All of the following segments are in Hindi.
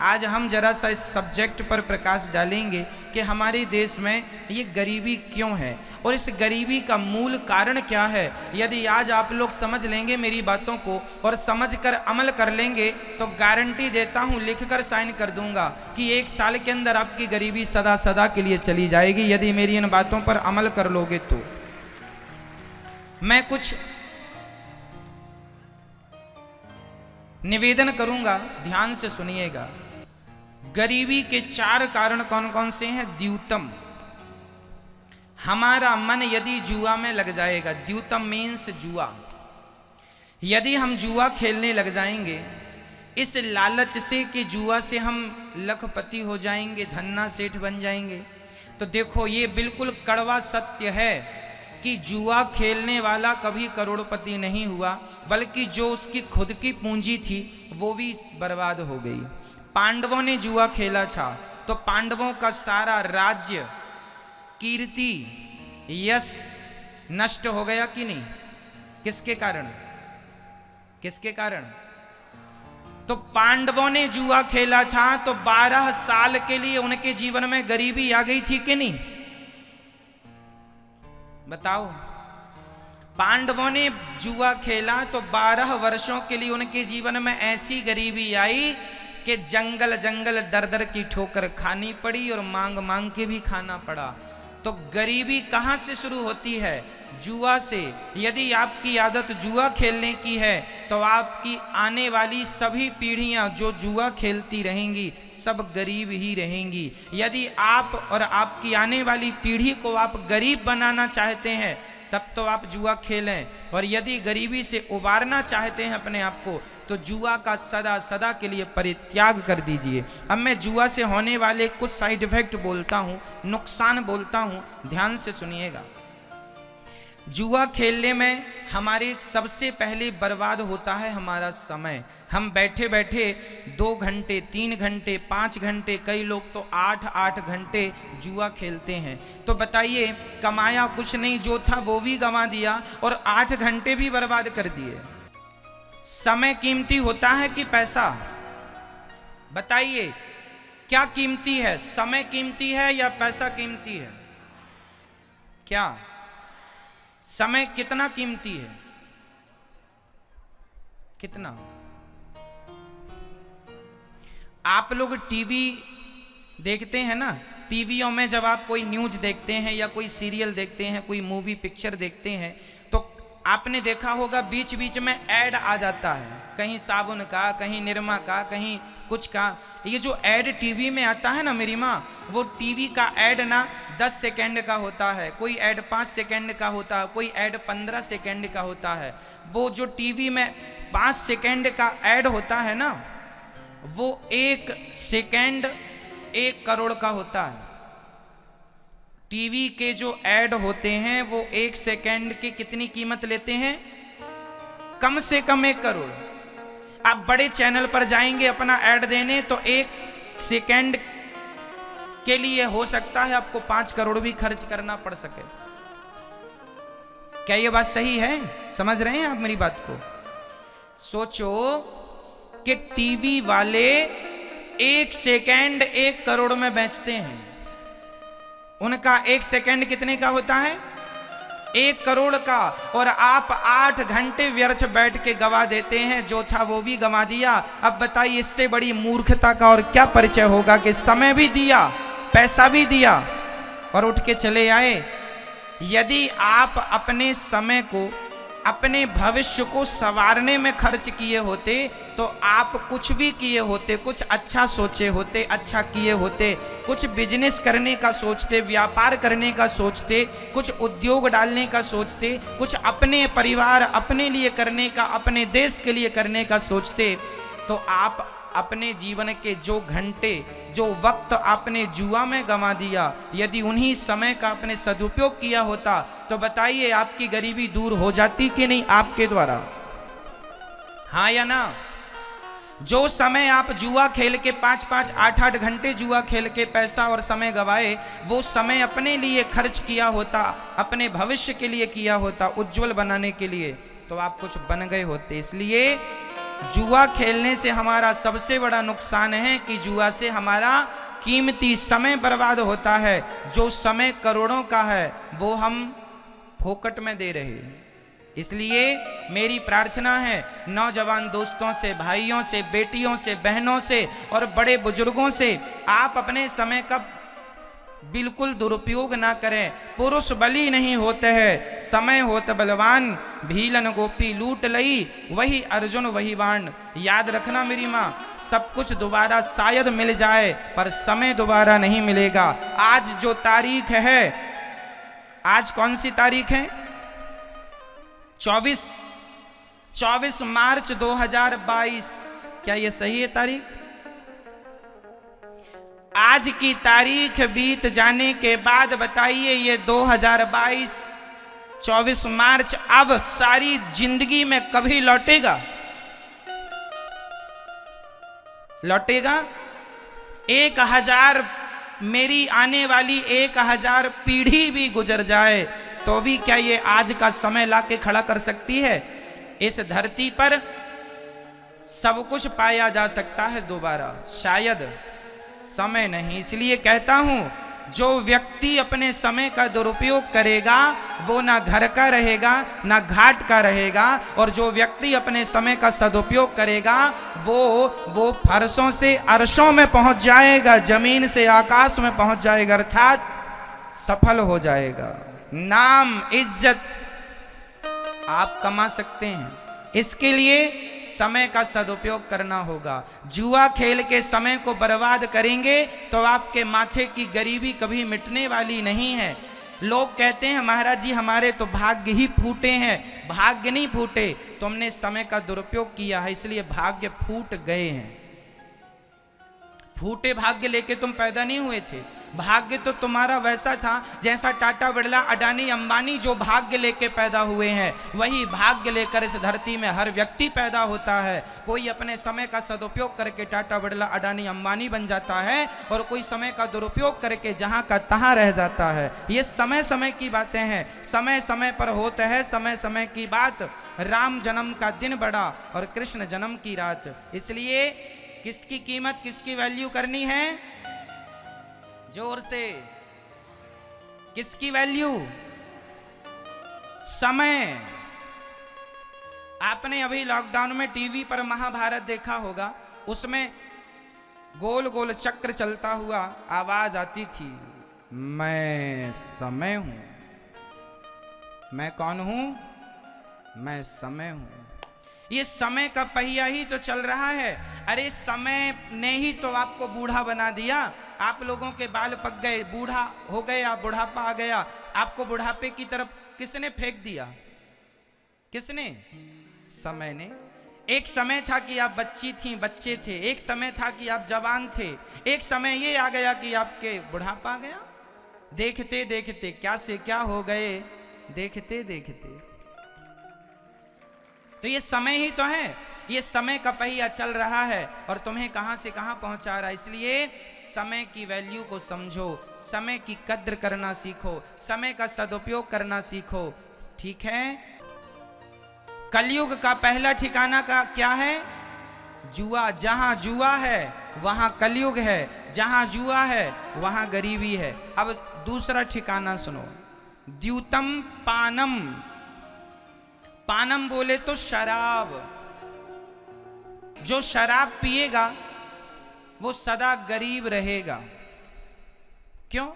आज हम जरा सा इस सब्जेक्ट पर प्रकाश डालेंगे कि हमारे देश में ये गरीबी क्यों है और इस गरीबी का मूल कारण क्या है। यदि आज आप लोग समझ लेंगे मेरी बातों को और समझकर अमल कर लेंगे तो गारंटी देता हूँ, लिखकर साइन कर दूंगा कि 1 साल के अंदर आपकी गरीबी सदा सदा के लिए चली जाएगी। यदि मेरी इन बातों पर अमल कर लोगे तो मैं कुछ निवेदन करूंगा, ध्यान से सुनिएगा। गरीबी के 4 कारण कौन कौन से हैं? द्यूतम, हमारा मन यदि जुआ में लग जाएगा, द्यूतम मीन्स जुआ, यदि हम जुआ खेलने लग जाएंगे इस लालच से कि जुआ से हम लखपति हो जाएंगे, धन्ना सेठ बन जाएंगे, तो देखो ये बिल्कुल कड़वा सत्य है कि जुआ खेलने वाला कभी करोड़पति नहीं हुआ, बल्कि जो उसकी खुद की पूंजी थी वो भी बर्बाद हो गई। पांडवों ने जुआ खेला था तो पांडवों का सारा राज्य, कीर्ति, यश नष्ट हो गया कि नहीं? किसके कारण? किसके कारण? तो पांडवों ने जुआ खेला था तो 12 साल के लिए उनके जीवन में गरीबी आ गई थी कि नहीं? बताओ। पांडवों ने जुआ खेला तो 12 वर्षों के लिए उनके जीवन में ऐसी गरीबी आई कि जंगल जंगल दर दर की ठोकर खानी पड़ी और मांग मांग के भी खाना पड़ा। तो गरीबी कहां से शुरू होती है? जुआ से। यदि आपकी आदत जुआ खेलने की है तो आपकी आने वाली सभी पीढ़ियां जो जुआ खेलती रहेंगी सब गरीब ही रहेंगी। यदि आप और आपकी आने वाली पीढ़ी को आप गरीब बनाना चाहते हैं तब तो आप जुआ खेलें, और यदि गरीबी से उबारना चाहते हैं अपने आप को तो जुआ का सदा सदा के लिए परित्याग कर दीजिए। अब मैं जुआ से होने वाले कुछ साइड इफेक्ट बोलता हूं, नुकसान बोलता हूं, ध्यान से सुनिएगा। जुआ खेलने में हमारे सबसे पहले बर्बाद होता है हमारा समय। हम बैठे बैठे 2 घंटे, 3 घंटे, 5 घंटे, कई लोग तो 8-8 घंटे जुआ खेलते हैं। तो बताइए, कमाया कुछ नहीं, जो था वो भी गंवा दिया और 8 घंटे भी बर्बाद कर दिए। समय कीमती होता है कि पैसा? बताइए क्या कीमती है? समय कीमती है या पैसा कीमती है? क्या समय कितना कीमती है? कितना? आप लोग टीवी देखते हैं ना, टीवियों में जब आप कोई न्यूज देखते हैं या कोई सीरियल देखते हैं, कोई मूवी पिक्चर देखते हैं तो आपने देखा होगा बीच बीच में ऐड आ जाता है, कहीं साबुन का, कहीं निरमा का, कहीं कुछ का। ये जो ऐड टीवी में आता है ना मेरी माँ, वो टीवी का ऐड ना 10 सेकेंड का होता है, कोई ऐड 5 सेकेंड का होता है, कोई ऐड 15 सेकेंड का होता है। वो जो टीवी में 5 सेकेंड का ऐड होता है ना, वो 1 सेकेंड 1 करोड़ का होता है। टीवी के जो ऐड होते हैं वो 1 सेकेंड की कितनी कीमत लेते हैं? कम से कम 1 करोड़। आप बड़े चैनल पर जाएंगे अपना ऐड देने तो 1 सेकेंड के लिए हो सकता है आपको 5 करोड़ भी खर्च करना पड़ सके। क्या ये बात सही है? समझ रहे हैं आप मेरी बात को? सोचो कि टीवी वाले 1 सेकेंड 1 करोड़ में बेचते हैं। उनका 1 सेकेंड कितने का होता है? 1 करोड़ का। और आप 8 घंटे व्यर्थ बैठ के गवा देते हैं, जो था वो भी गवा दिया। अब बताइए इससे बड़ी मूर्खता का और क्या परिचय होगा कि समय भी दिया, पैसा भी दिया और उठ के चले आए। यदि आप अपने समय को, अपने भविष्य को संवारने में खर्च किए होते तो आप कुछ भी किए होते, कुछ अच्छा सोचे होते, अच्छा किए होते, कुछ बिजनेस करने का सोचते, व्यापार करने का सोचते, कुछ उद्योग डालने का सोचते, कुछ अपने परिवार, अपने लिए करने का, अपने देश के लिए करने का सोचते, तो आप अपने जीवन के जो घंटे, जो वक्त आपने जुआ में गंवा दिया, यदि उन्हीं समय का आपने सदुपयोग किया होता तो बताइए आपकी गरीबी दूर हो जाती कि नहीं आपके द्वारा? हाँ या ना? जो समय आप जुआ खेल के 5-5, 8-8 घंटे जुआ खेल के पैसा और समय गवाए, वो समय अपने लिए खर्च किया होता, अपने भविष्य के लिए किया होता, उज्जवल बनाने के लिए, तो आप कुछ बन गए होते। इसलिए जुआ खेलने से हमारा सबसे बड़ा नुकसान है कि जुआ से हमारा कीमती समय बर्बाद होता है। जो समय करोड़ों का है वो हम फोकट में दे रहे हैं। इसलिए मेरी प्रार्थना है नौजवान दोस्तों से, भाइयों से, बेटियों से, बहनों से और बड़े बुजुर्गों से, आप अपने समय का बिल्कुल दुरुपयोग ना करें। पुरुष बली नहीं होते हैं, समय होत बलवान, भीलन गोपी लूट लई, वही अर्जुन वही बाण। याद रखना मेरी माँ, सब कुछ दोबारा शायद मिल जाए पर समय दोबारा नहीं मिलेगा। आज जो तारीख है, आज कौन सी तारीख है? 24 मार्च 2022। क्या ये सही है तारीख? आज की तारीख बीत जाने के बाद बताइए ये 2022 24 मार्च अब सारी जिंदगी में कभी लौटेगा? लौटेगा? 1000 मेरी आने वाली 1000 पीढ़ी भी गुजर जाए तो भी क्या ये आज का समय लाके खड़ा कर सकती है? इस धरती पर सब कुछ पाया जा सकता है दोबारा, शायद समय नहीं। इसलिए कहता हूं, जो व्यक्ति अपने समय का दुरुपयोग करेगा वो ना घर का रहेगा ना घाट का रहेगा, और जो व्यक्ति अपने समय का सदुपयोग करेगा वो फर्शों से अर्शों में पहुंच जाएगा, जमीन से आकाश में पहुंच जाएगा, अर्थात सफल हो जाएगा। नाम इज्जत आप कमा सकते हैं, इसके लिए समय का सदुपयोग करना होगा। जुआ खेल के समय को बर्बाद करेंगे तो आपके माथे की गरीबी कभी मिटने वाली नहीं है। लोग कहते हैं महाराज जी हमारे तो भाग्य ही फूटे हैं। भाग्य नहीं फूटे, तुमने समय का दुरुपयोग किया है इसलिए भाग्य फूट गए हैं। फूटे भाग्य लेके तुम पैदा नहीं हुए थे। भाग्य तो तुम्हारा वैसा था जैसा टाटा बिरला, अडानी, अंबानी जो भाग्य लेके पैदा हुए हैं, वही भाग्य लेकर इस धरती में हर व्यक्ति पैदा होता है। कोई अपने समय का सदुपयोग करके टाटा बिरला, अडानी, अंबानी बन जाता है और कोई समय का दुरुपयोग करके जहां का तहां रह जाता है। ये समय समय की बातें हैं, समय समय पर होता है समय समय की बात। राम जन्म का दिन बड़ा और कृष्ण जन्म की रात। इसलिए किसकी कीमत, किसकी वैल्यू करनी है? जोर से, किसकी वैल्यू? समय। आपने अभी लॉकडाउन में टीवी पर महाभारत देखा होगा, उसमें गोल गोल चक्र चलता हुआ आवाज आती थी, मैं समय हूं। मैं कौन हूं? मैं समय हूं। ये समय का पहिया ही तो चल रहा है। अरे समय ने ही तो आपको बूढ़ा बना दिया। आप लोगों के बाल पक गए, बूढ़ा हो गए, आप बुढ़ापा आ गया। आपको बुढ़ापे की तरफ किसने फेंक दिया? किसने? समय ने। एक समय था कि आप बच्ची थी, बच्चे थे। एक समय था कि आप जवान थे। एक समय ये आ गया कि आपके बुढ़ापा आ गया। देखते देखते क्या से क्या हो गए, देखते देखते। तो ये समय ही तो है, ये समय का पहिया चल रहा है और तुम्हें कहां से कहां पहुंचा रहा है। इसलिए समय की वैल्यू को समझो, समय की कद्र करना सीखो, समय का सदुपयोग करना सीखो। ठीक है? कलयुग का पहला ठिकाना का क्या है? जुआ। जहां जुआ है वहां कलयुग है, जहां जुआ है वहां गरीबी है। अब दूसरा ठिकाना सुनो, द्यूतम पानम। पानम बोले तो शराब। जो शराब पिएगा वो सदा गरीब रहेगा। क्यों?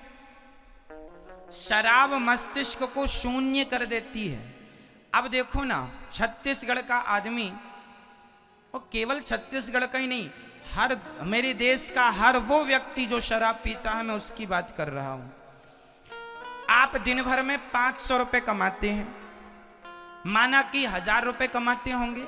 शराब मस्तिष्क को शून्य कर देती है। अब देखो ना, छत्तीसगढ़ का आदमी, और केवल छत्तीसगढ़ का ही नहीं, हर मेरे देश का हर वो व्यक्ति जो शराब पीता है, मैं उसकी बात कर रहा हूं। आप दिन भर में 500 रुपए कमाते हैं, माना कि 1000 रुपए कमाते होंगे,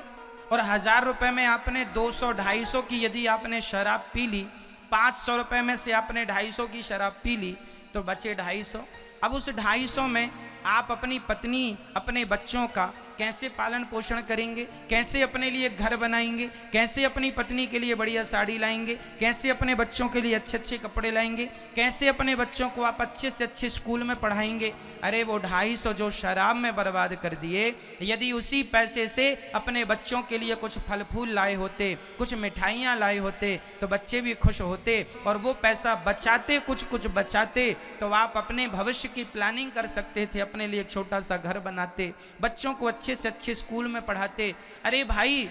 और 1000 रुपए में आपने 200-250 की यदि आपने शराब पी ली, 500 रुपए में से आपने 250 की शराब पी ली तो बचे 250। अब उस 250 में आप अपनी पत्नी, अपने बच्चों का कैसे पालन पोषण करेंगे, कैसे अपने लिए घर बनाएंगे, कैसे अपनी पत्नी के लिए बढ़िया साड़ी लाएंगे, कैसे अपने बच्चों के लिए अच्छे अच्छे कपड़े लाएंगे, कैसे अपने बच्चों को आप अच्छे से अच्छे स्कूल में पढ़ाएंगे। अरे वो 250 जो शराब में बर्बाद कर दिए, यदि उसी पैसे से अपने बच्चों के लिए कुछ फल फूल लाए होते, कुछ मिठाइयाँ लाए होते, तो बच्चे भी खुश होते और वो पैसा बचाते, कुछ कुछ बचाते, तो आप अपने भविष्य की प्लानिंग कर सकते थे, अपने लिए एक छोटा सा घर बनाते, बच्चों को अच्छे से अच्छे स्कूल में पढ़ाते। अरे भाई,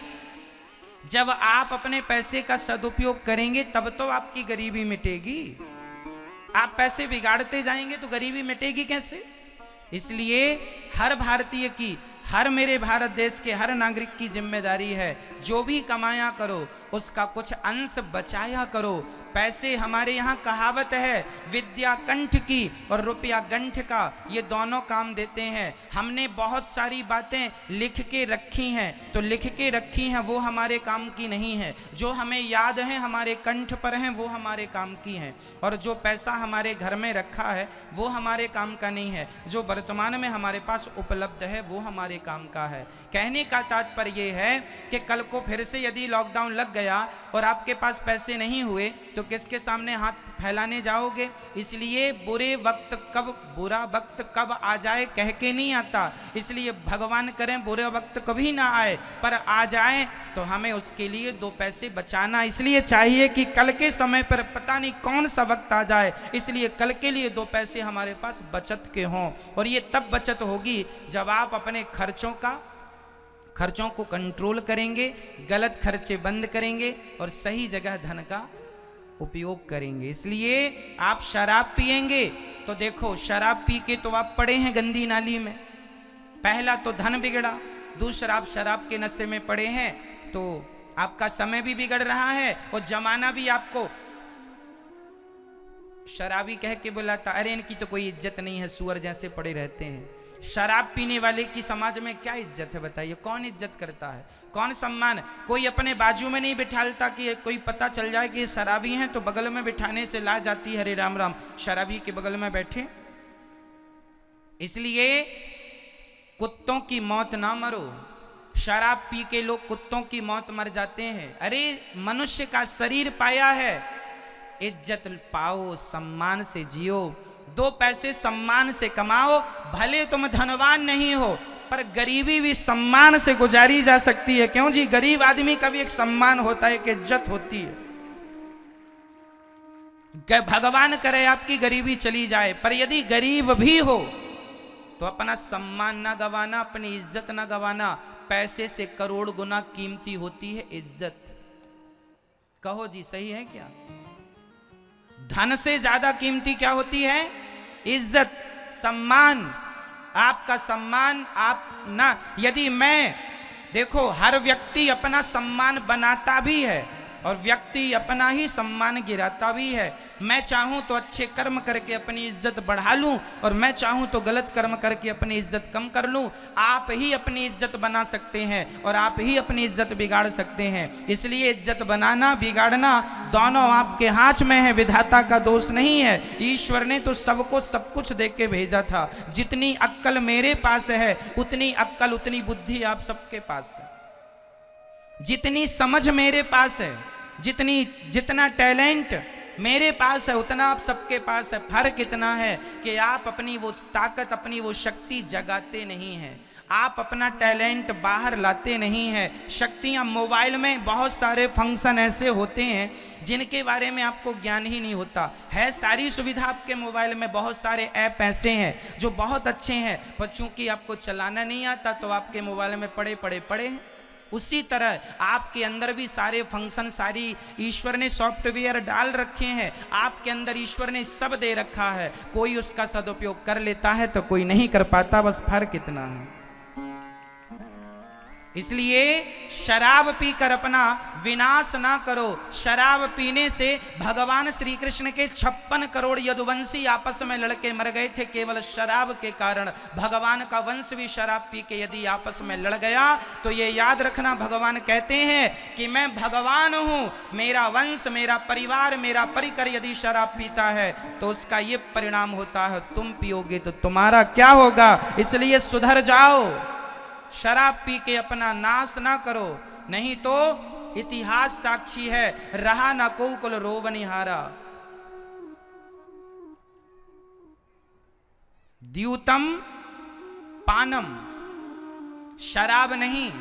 जब आप अपने पैसे का सदुपयोग करेंगे तब तो आपकी गरीबी मिटेगी। आप पैसे बिगाड़ते जाएंगे तो गरीबी मिटेगी कैसे? इसलिए हर भारतीय की, हर मेरे भारत देश के हर नागरिक की जिम्मेदारी है, जो भी कमाया करो उसका कुछ अंश बचाया करो। पैसे, हमारे यहाँ कहावत है, विद्या कंठ की और रुपया गंठ का, ये दोनों काम देते हैं। हमने बहुत सारी बातें लिख के रखी हैं, तो लिख के रखी हैं वो हमारे काम की नहीं है। जो हमें याद है, हमारे कंठ पर हैं, वो हमारे काम की हैं। और जो पैसा हमारे घर में रखा है वो हमारे काम का नहीं है। जो वर्तमान में हमारे पास उपलब्ध है वो हमारे काम का है। कहने का तात्पर्य ये है कि कल को फिर से यदि लॉकडाउन लग गया और आपके पास पैसे नहीं हुए तो किसके सामने हाथ फैलाने जाओगे? इसलिए बुरा वक्त कब आ जाए कह के नहीं आता, इसलिए भगवान करें बुरा वक्त कभी ना आए, पर आ जाए तो हमें उसके लिए 2 पैसे बचाना इसलिए चाहिए कि कल के समय पर पता नहीं कौन सा वक्त आ जाए, इसलिए कल के लिए 2 पैसे हमारे पास बचत के हों। और ये तब बचत होगी जब आप अपने खर्चों को कंट्रोल करेंगे, गलत खर्चे बंद करेंगे और सही जगह धन का उपयोग करेंगे। इसलिए आप शराब पिएंगे तो देखो, शराब पी के तो आप पड़े हैं गंदी नाली में। पहला तो धन बिगड़ा, दूसरा आप शराब के नशे में पड़े हैं तो आपका समय भी बिगड़ रहा है और जमाना भी आपको शराबी कह के बुलाता, अरे इनकी तो कोई इज्जत नहीं है, सुअर जैसे पड़े रहते हैं। शराब पीने वाले की समाज में क्या इज्जत है बताइए? कौन इज्जत करता है, कौन सम्मान? कोई अपने बाजू में नहीं बिठालता कि कोई पता चल जाए कि शराबी हैं तो बगल में बिठाने से ला जाती है, हरे राम राम, शराबी के बगल में बैठे। इसलिए कुत्तों की मौत ना मरो। शराब पी के लोग कुत्तों की मौत मर जाते हैं। अरे मनुष्य का शरीर पाया है, इज्जत पाओ, सम्मान से जियो, 2 पैसे सम्मान से कमाओ। भले तुम धनवान नहीं हो पर गरीबी भी सम्मान से गुजारी जा सकती है। क्यों जी? गरीब आदमी का भी एक सम्मान होता है, एक इज्जत होती है। भगवान करे आपकी गरीबी चली जाए, पर यदि गरीब भी हो तो अपना सम्मान ना गवाना, अपनी इज्जत ना गवाना। पैसे से करोड़ गुना कीमती होती है इज्जत। कहो जी, सही है क्या? धन से ज्यादा कीमती क्या होती है? इज्जत, सम्मान। आपका सम्मान आप ना, यदि मैं देखो, हर व्यक्ति अपना सम्मान बनाता भी है और व्यक्ति अपना ही सम्मान गिराता भी है। मैं चाहूं तो अच्छे कर्म करके अपनी इज्जत बढ़ा लूं और मैं चाहूं तो गलत कर्म करके अपनी इज्जत कम कर लूं। आप ही अपनी इज्जत बना सकते हैं और आप ही अपनी इज्जत बिगाड़ सकते हैं। इसलिए इज्जत बनाना बिगाड़ना दोनों आपके हाथ में है, विधाता का दोष नहीं है। ईश्वर ने तो सबको सब कुछ दे के भेजा था। जितनी अक्ल मेरे पास है उतनी अक्ल, उतनी बुद्धि आप सबके पास है। जितनी समझ मेरे पास है, जितना टैलेंट मेरे पास है उतना आप सबके पास है। फर्क इतना है कि आप अपनी वो ताकत, अपनी वो शक्ति जगाते नहीं हैं। आप अपना टैलेंट बाहर लाते नहीं हैं। शक्तियाँ, मोबाइल में बहुत सारे फंक्शन ऐसे होते हैं जिनके बारे में आपको ज्ञान ही नहीं होता है। सारी सुविधा आपके मोबाइल में, बहुत सारे ऐप ऐसे हैं जो बहुत अच्छे हैं, पर चूंकि आपको चलाना नहीं आता तो आपके मोबाइल में पड़े हैं। उसी तरह आपके अंदर भी सारे फंक्शन, सारी ईश्वर ने सॉफ्टवेयर डाल रखे हैं। आपके अंदर ईश्वर ने सब दे रखा है। कोई उसका सदुपयोग कर लेता है तो कोई नहीं कर पाता, बस फर्क इतना है। इसलिए शराब पीकर अपना विनाश ना करो। शराब पीने से भगवान श्री कृष्ण के 56 करोड़ यदुवंशी आपस में लड़के मर गए थे केवल शराब के कारण। भगवान का वंश भी शराब पी के यदि आपस में लड़ गया तो ये याद रखना, भगवान कहते हैं कि मैं भगवान हूं, मेरा वंश, मेरा परिवार, मेरा परिकर यदि शराब पीता है तो उसका ये परिणाम होता है, तुम पियोगे तो तुम्हारा क्या होगा। इसलिए सुधर जाओ, शराब पी के अपना नाश ना करो, नहीं तो इतिहास साक्षी है, रहा ना को कुल रोवनिहारा। द्यूतम पानम, शराब नहीं।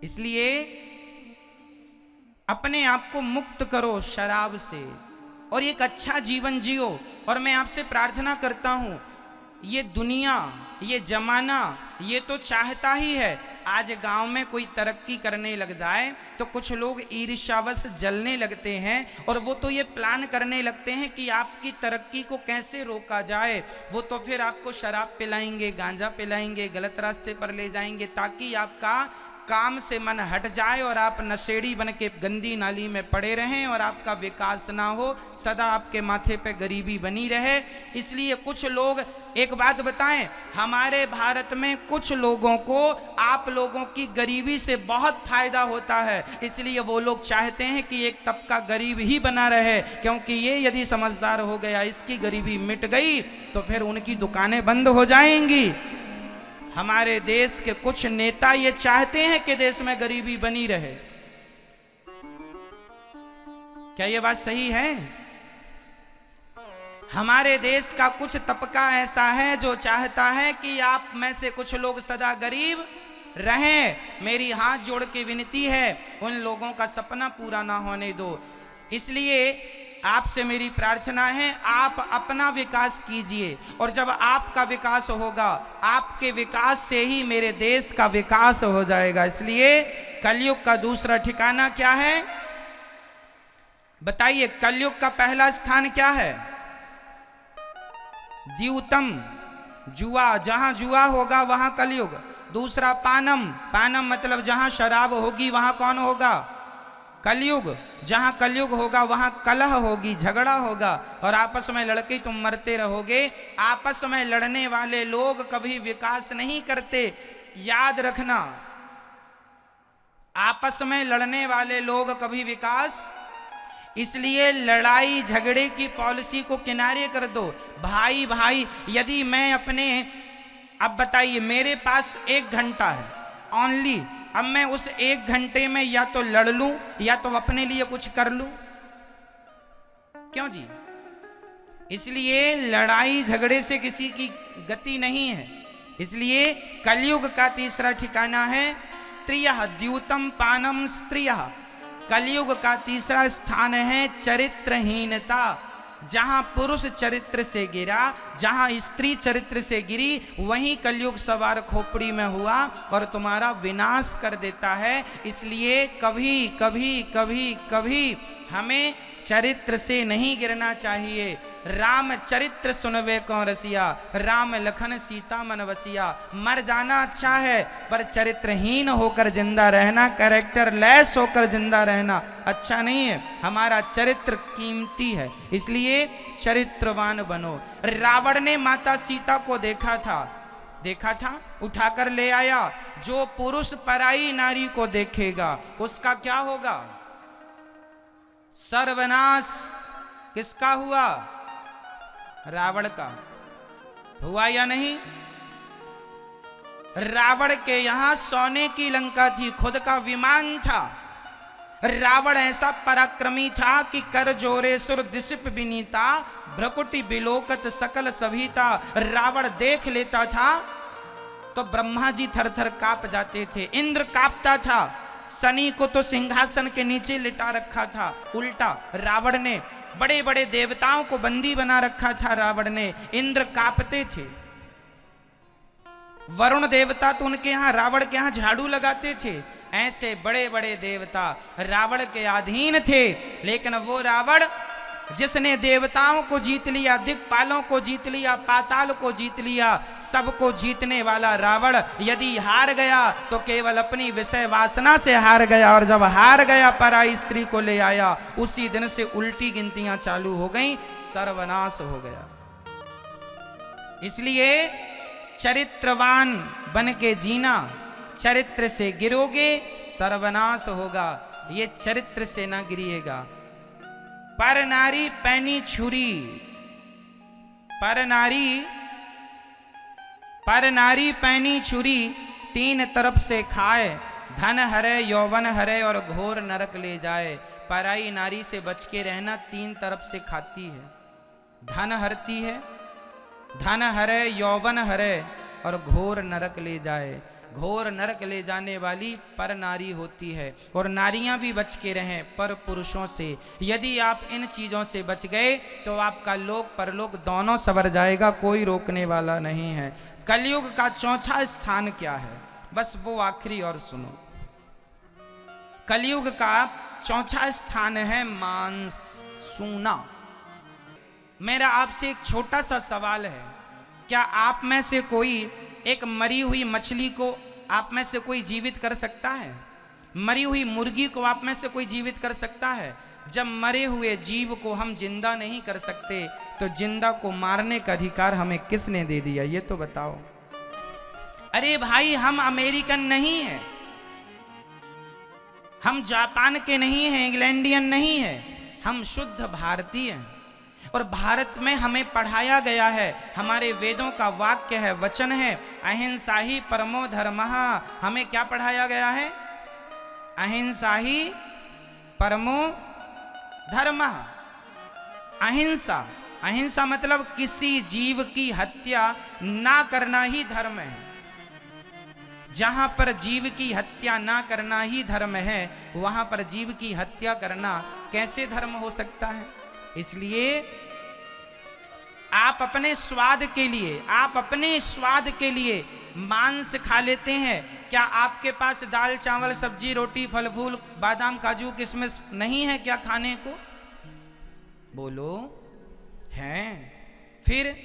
इसलिए अपने आप को मुक्त करो शराब से और एक अच्छा जीवन जियो। और मैं आपसे प्रार्थना करता हूं, ये दुनिया, ये जमाना, ये तो चाहता ही है आज गांव में कोई तरक्की करने लग जाए तो कुछ लोग ईर्ष्यावश जलने लगते हैं और वो तो ये प्लान करने लगते हैं कि आपकी तरक्की को कैसे रोका जाए। वो तो फिर आपको शराब पिलाएंगे, गांजा पिलाएंगे, गलत रास्ते पर ले जाएंगे ताकि आपका काम से मन हट जाए और आप नशेड़ी बन के गंदी नाली में पड़े रहें और आपका विकास ना हो, सदा आपके माथे पे गरीबी बनी रहे। इसलिए कुछ लोग, एक बात बताएं, हमारे भारत में कुछ लोगों को आप लोगों की गरीबी से बहुत फायदा होता है, इसलिए वो लोग चाहते हैं कि एक तबका गरीब ही बना रहे, क्योंकि ये यदि समझदार हो गया, इसकी गरीबी मिट गई तो फिर उनकी दुकानें बंद हो जाएंगी। हमारे देश के कुछ नेता ये चाहते हैं कि देश में गरीबी बनी रहे। क्या ये बात सही है? हमारे देश का कुछ तबका ऐसा है जो चाहता है कि आप में से कुछ लोग सदा गरीब रहें। मेरी हाथ जोड़ के विनती है, उन लोगों का सपना पूरा ना होने दो। इसलिए आपसे मेरी प्रार्थना है, आप अपना विकास कीजिए और जब आपका विकास होगा, आपके विकास से ही मेरे देश का विकास हो जाएगा। इसलिए कलयुग का दूसरा ठिकाना क्या है बताइए? कलयुग का पहला स्थान क्या है? द्यूतम, जुआ, जहां जुआ होगा वहां कलयुग। दूसरा पानम, पानम मतलब जहां शराब होगी वहां कौन होगा? कलयुग। जहां कलयुग होगा वहां कलह होगी, झगड़ा होगा और आपस में लड़के तुम मरते रहोगे। आपस में लड़ने वाले लोग कभी विकास नहीं करते, याद रखना। आपस में लड़ने वाले लोग कभी विकास, इसलिए लड़ाई झगड़े की पॉलिसी को किनारे कर दो। भाई भाई, यदि मैं अपने, अब बताइए, मेरे पास 1 घंटा है ओनली, अब मैं उस 1 घंटे में या तो लड़ लूं या तो अपने लिए कुछ कर लूं, क्यों जी? इसलिए लड़ाई झगड़े से किसी की गति नहीं है। इसलिए कलयुग का तीसरा ठिकाना है स्त्रियः, द्यूतम पानम स्त्रियः। कलयुग का तीसरा स्थान है चरित्रहीनता। जहां पुरुष चरित्र से गिरा, जहां स्त्री चरित्र से गिरी, वहीं कलयुग सवार खोपड़ी में हुआ और तुम्हारा विनाश कर देता है। इसलिए कभी कभी कभी कभी हमें चरित्र से नहीं गिरना चाहिए। राम चरित्र सुनवे कौन रसिया, राम लखन सीता मन वसिया। मर जाना अच्छा है पर चरित्रहीन होकर जिंदा रहना, कैरेक्टर लेस होकर जिंदा रहना अच्छा नहीं है। हमारा चरित्र कीमती है, इसलिए चरित्रवान बनो। रावण ने माता सीता को देखा था, उठाकर ले आया। जो पुरुष पराई नारी को देखेगा उसका क्या होगा? सर्वनाश। किसका हुआ? रावण का हुआ या नहीं? रावण के यहां सोने की लंका थी, खुद का विमान था। रावण ऐसा पराक्रमी था कि कर जोरे सुर दिसिप विनीता, भ्रकुटी बिलोकत सकल सभीता। रावण देख लेता था तो ब्रह्मा जी थर थर कांप जाते थे, इंद्र कांपता था। शनि को तो सिंहासन के नीचे लिटा रखा था, उल्टा रावण ने बड़े बड़े देवताओं को बंदी बना रखा था। रावण ने, इंद्र कांपते थे। वरुण देवता तो उनके यहां, रावण के यहां झाड़ू लगाते थे। ऐसे बड़े बड़े देवता रावण के अधीन थे। लेकिन वो रावण जिसने देवताओं को जीत लिया, दिक्पालों को जीत लिया, पाताल को जीत लिया, सबको जीतने वाला रावण यदि हार गया तो केवल अपनी विषय वासना से हार गया। और जब हार गया पराई स्त्री को ले आया, उसी दिन से उल्टी गिनतियां चालू हो गईं, सर्वनाश हो गया। इसलिए चरित्रवान बन के जीना। चरित्र से गिरोगे सर्वनाश होगा, ये चरित्र से ना गिरिएगा। पर नारी पैनी छुरी, पर नारी पर नारी पैनी छुरी तीन तरफ से खाए, धन हरे यौवन हरे और घोर नरक ले जाए। पराई नारी से बच के रहना, तीन तरफ से खाती है, धन हरती है, धन हरे यौवन हरे और घोर नरक ले जाए। घोर नरक ले जाने वाली पर नारी होती है। और नारियां भी बच के रहें पर पुरुषों से। यदि आप इन चीज़ों से बच गए तो आपका लोक परलोक दोनों सवर जाएगा, कोई रोकने वाला नहीं है। कलयुग का चौथा स्थान क्या है, बस वो आखिरी और सुनो। कलयुग का चौथा स्थान है मांस सूना। मेरा आपसे एक छोटा सा सवाल है, क्या आप में से कोई एक मरी हुई मछली को आप में से कोई जीवित कर सकता है? मरी हुई मुर्गी को आप में से कोई जीवित कर सकता है? जब मरे हुए जीव को हम जिंदा नहीं कर सकते तो जिंदा को मारने का अधिकार हमें किसने दे दिया, ये तो बताओ। अरे भाई, हम अमेरिकन नहीं हैं, हम जापान के नहीं हैं, इंग्लैंडियन नहीं हैं, हम शुद्ध भारतीय हैं। और भारत में हमें पढ़ाया गया है, हमारे वेदों का वाक्य है, वचन है, अहिंसा ही परमो धर्मः। हमें क्या पढ़ाया गया है? अहिंसा ही परमो धर्मः। अहिंसा, अहिंसा मतलब किसी जीव की हत्या ना करना ही धर्म है। जहां पर जीव की हत्या ना करना ही धर्म है, वहां पर जीव की हत्या करना कैसे धर्म हो सकता है? इसलिए आप अपने स्वाद के लिए, आप अपने स्वाद के लिए मांस खा लेते हैं। क्या आपके पास दाल चावल सब्जी रोटी फल फूल बादाम काजू किशमिश नहीं है क्या खाने को? बोलो, हैं? फिर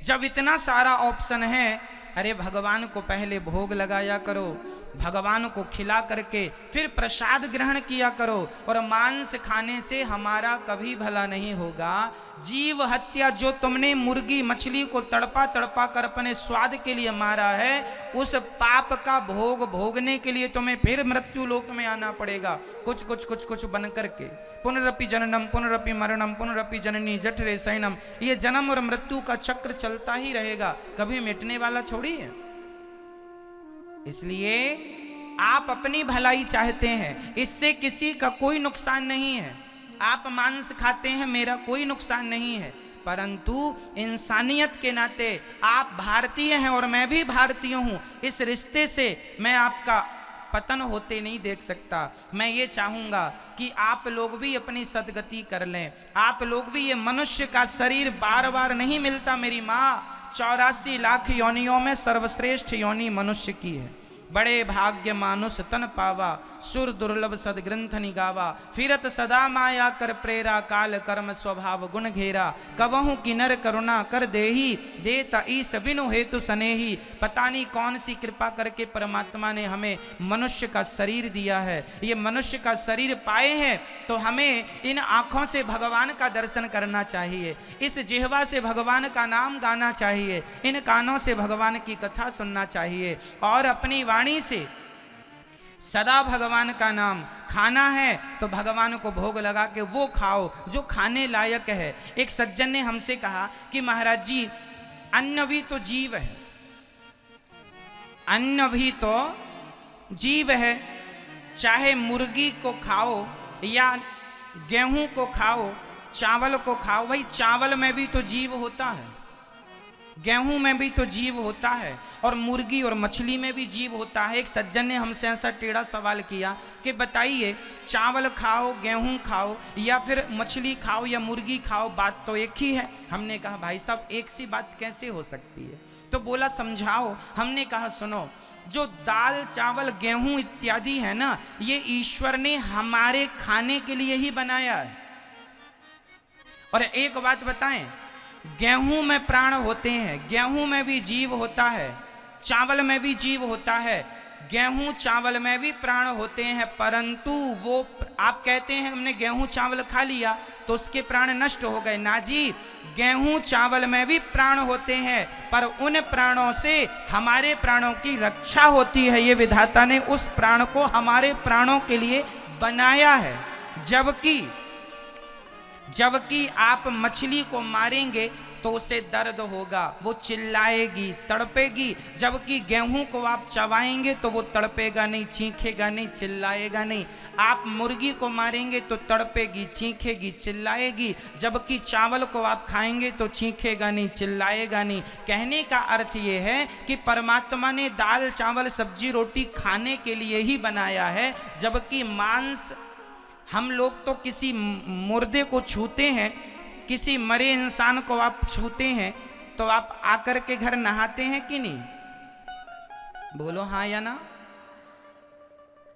जब इतना सारा ऑप्शन है, अरे भगवान को पहले भोग लगाया करो, भगवान को खिला करके फिर प्रसाद ग्रहण किया करो। और मांस खाने से हमारा कभी भला नहीं होगा। जीव हत्या, जो तुमने मुर्गी मछली को तड़पा तड़पा कर अपने स्वाद के लिए मारा है, उस पाप का भोग भोगने के लिए तुम्हें फिर मृत्यु लोक में आना पड़ेगा, कुछ कुछ कुछ कुछ बन करके। पुनरपि जननम पुनरपि मरणम पुनरपि जननी जठरे शयनम। ये जन्म और मृत्यु का चक्र चलता ही रहेगा, कभी मिटने वाला थोड़ी है। इसलिए आप अपनी भलाई चाहते हैं, इससे किसी का कोई नुकसान नहीं है। आप मांस खाते हैं, मेरा कोई नुकसान नहीं है, परंतु इंसानियत के नाते आप भारतीय हैं और मैं भी भारतीय हूं। इस रिश्ते से मैं आपका पतन होते नहीं देख सकता। मैं ये चाहूंगा कि आप लोग भी अपनी सदगति कर लें। आप लोग भी, ये मनुष्य का शरीर बार बार नहीं मिलता। मेरी माँ 84 लाख योनियों में सर्वश्रेष्ठ योनि मनुष्य की है। बड़े भाग्य मानुष तन पावा, सुर दुर्लभ सदग्रंथ निगावा। फिरत सदा माया कर प्रेरा, काल कर्म स्वभाव गुण घेरा। कवहु की नर करुणा कर देही, देता ईस बिनु हेतु सनेही। पता नहीं कौन सी कृपा करके परमात्मा ने हमें मनुष्य का शरीर दिया है। ये मनुष्य का शरीर पाए हैं तो हमें इन आँखों से भगवान का दर्शन करना चाहिए, इस जिह्वा से भगवान का नाम गाना चाहिए, इन कानों से भगवान की कथा सुनना चाहिए, और अपनी वाणी से सदा भगवान का नाम खाना है तो भगवान को भोग लगा के वो खाओ जो खाने लायक है। एक सज्जन ने हमसे कहा कि महाराज जी, अन्न भी तो जीव है, अन्न भी तो जीव है, चाहे मुर्गी को खाओ या गेहूं को खाओ, चावल को खाओ, भाई चावल में भी तो जीव होता है, गेहूं में भी तो जीव होता है, और मुर्गी और मछली में भी जीव होता है। एक सज्जन ने हमसे ऐसा टेढ़ा सवाल किया कि बताइए, चावल खाओ, गेहूं खाओ या फिर मछली खाओ या मुर्गी खाओ, बात तो एक ही है। हमने कहा भाई साहब, एक सी बात कैसे हो सकती है? तो बोला समझाओ। हमने कहा सुनो, जो दाल चावल गेहूं इत्यादि है ना, ये ईश्वर ने हमारे खाने के लिए ही बनाया है। और एक बात बताएं, गेहूं में प्राण होते हैं, गेहूं में भी जीव होता है, चावल में भी जीव होता है, गेहूं चावल में भी प्राण होते हैं, परंतु वो आप कहते हैं हमने गेहूं चावल खा लिया तो उसके प्राण नष्ट हो गए। ना जी, गेहूं चावल में भी प्राण होते हैं, पर उन प्राणों से हमारे प्राणों की रक्षा होती है। ये विधाता ने उस प्राण को हमारे प्राणों के लिए बनाया है। जबकि आप मछली को मारेंगे तो उसे दर्द होगा, वो चिल्लाएगी, तड़पेगी। जबकि गेहूं को आप चबाएंगे तो वो तड़पेगा नहीं, चीखेगा नहीं, चिल्लाएगा नहीं। आप मुर्गी को मारेंगे तो तड़पेगी, चीखेगी, चिल्लाएगी। जबकि चावल को आप खाएंगे तो चीखेगा नहीं, चिल्लाएगा नहीं। कहने का अर्थ ये है कि परमात्मा ने दाल चावल सब्जी रोटी खाने के लिए ही बनाया है। जबकि मांस, हम लोग तो किसी मुर्दे को छूते हैं, किसी मरे इंसान को आप छूते हैं तो आप आकर के घर नहाते हैं कि नहीं? बोलो हाँ या ना।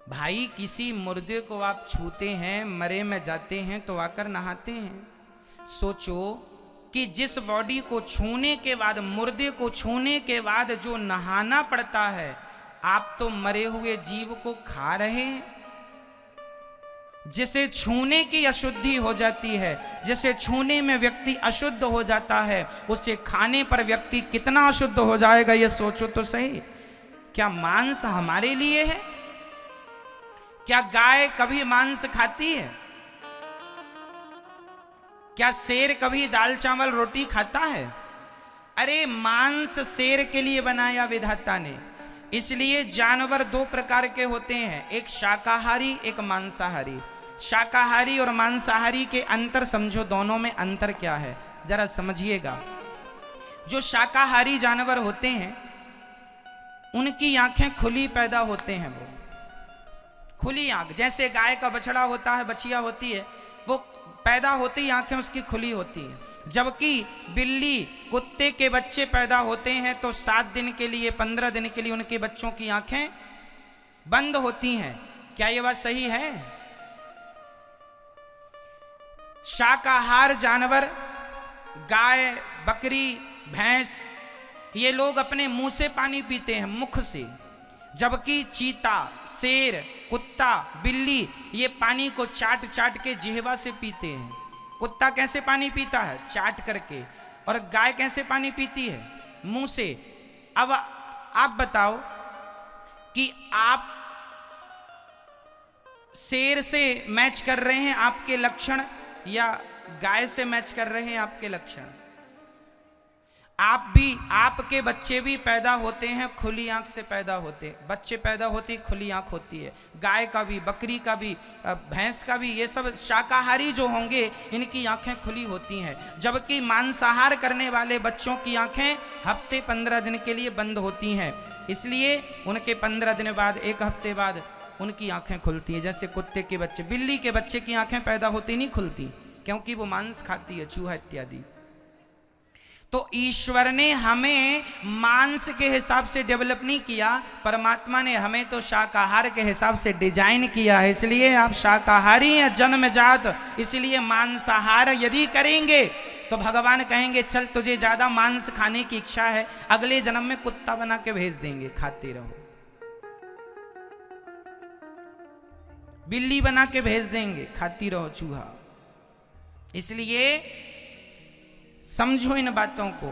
भाई किसी मुर्दे को आप छूते हैं, मरे में जाते हैं तो आकर नहाते हैं। सोचो कि जिस बॉडी को छूने के बाद, मुर्दे को छूने के बाद जो नहाना पड़ता है, आप तो मरे हुए जीव को खा रहे हैं। जिसे छूने की अशुद्धि हो जाती है, जिसे छूने में व्यक्ति अशुद्ध हो जाता है, उसे खाने पर व्यक्ति कितना अशुद्ध हो जाएगा, ये सोचो तो सही। क्या मांस हमारे लिए है? क्या गाय कभी मांस खाती है? क्या शेर कभी दाल चावल रोटी खाता है? अरे मांस शेर के लिए बनाया विधाता ने। इसलिए जानवर दो प्रकार के होते हैं, एक शाकाहारी, एक मांसाहारी। शाकाहारी और मांसाहारी के अंतर समझो, दोनों में अंतर क्या है जरा समझिएगा। जो शाकाहारी जानवर होते हैं उनकी आंखें खुली पैदा होते हैं, वो खुली आंख। जैसे गाय का बछड़ा होता है, बछिया होती है, वो पैदा होती ही आंखें उसकी खुली होती हैं। जबकि बिल्ली, कुत्ते के बच्चे पैदा होते हैं तो 7 दिन के लिए, 15 दिन के लिए उनके बच्चों की आंखें बंद होती हैं। क्या ये बात सही है? शाकाहार जानवर, गाय, बकरी, भैंस, ये लोग अपने मुंह से पानी पीते हैं, मुख से। जबकि चीता, शेर, कुत्ता, बिल्ली ये पानी को चाट चाट के जिह्वा से पीते हैं। कुत्ता कैसे पानी पीता है? चाट करके। और गाय कैसे पानी पीती है? मुंह से। अब आप बताओ कि आप शेर से मैच कर रहे हैं आपके लक्षण या गाय से मैच कर रहे हैं आपके लक्षण? आप भी, आपके बच्चे भी पैदा होते हैं खुली आंख से पैदा होते, बच्चे पैदा होती खुली आंख होती है। गाय का भी, बकरी का भी, भैंस का भी, ये सब शाकाहारी जो होंगे इनकी आंखें खुली होती हैं। जबकि मांसाहार करने वाले बच्चों की आंखें हफ्ते 15 दिन के लिए बंद होती हैं। इसलिए उनके 15 दिन बाद, 1 हफ्ते बाद उनकी आंखें खुलती हैं। जैसे कुत्ते के बच्चे, बिल्ली के बच्चे की आंखें पैदा होती नहीं खुलती, क्योंकि वो मांस खाती है, चूहा इत्यादि। तो ईश्वर ने हमें मांस के हिसाब से डेवलप नहीं किया, परमात्मा ने हमें तो शाकाहार के हिसाब से डिजाइन किया है। इसलिए आप शाकाहारी हैं जन्मजात, इसलिए मांसाहार यदि करेंगे तो भगवान कहेंगे चल तुझे ज्यादा मांस खाने की इच्छा है, अगले जन्म में कुत्ता बना के भेज देंगे, खाते रहो। बिल्ली बना के भेज देंगे, खाती रहो चूहा। इसलिए समझो इन बातों को।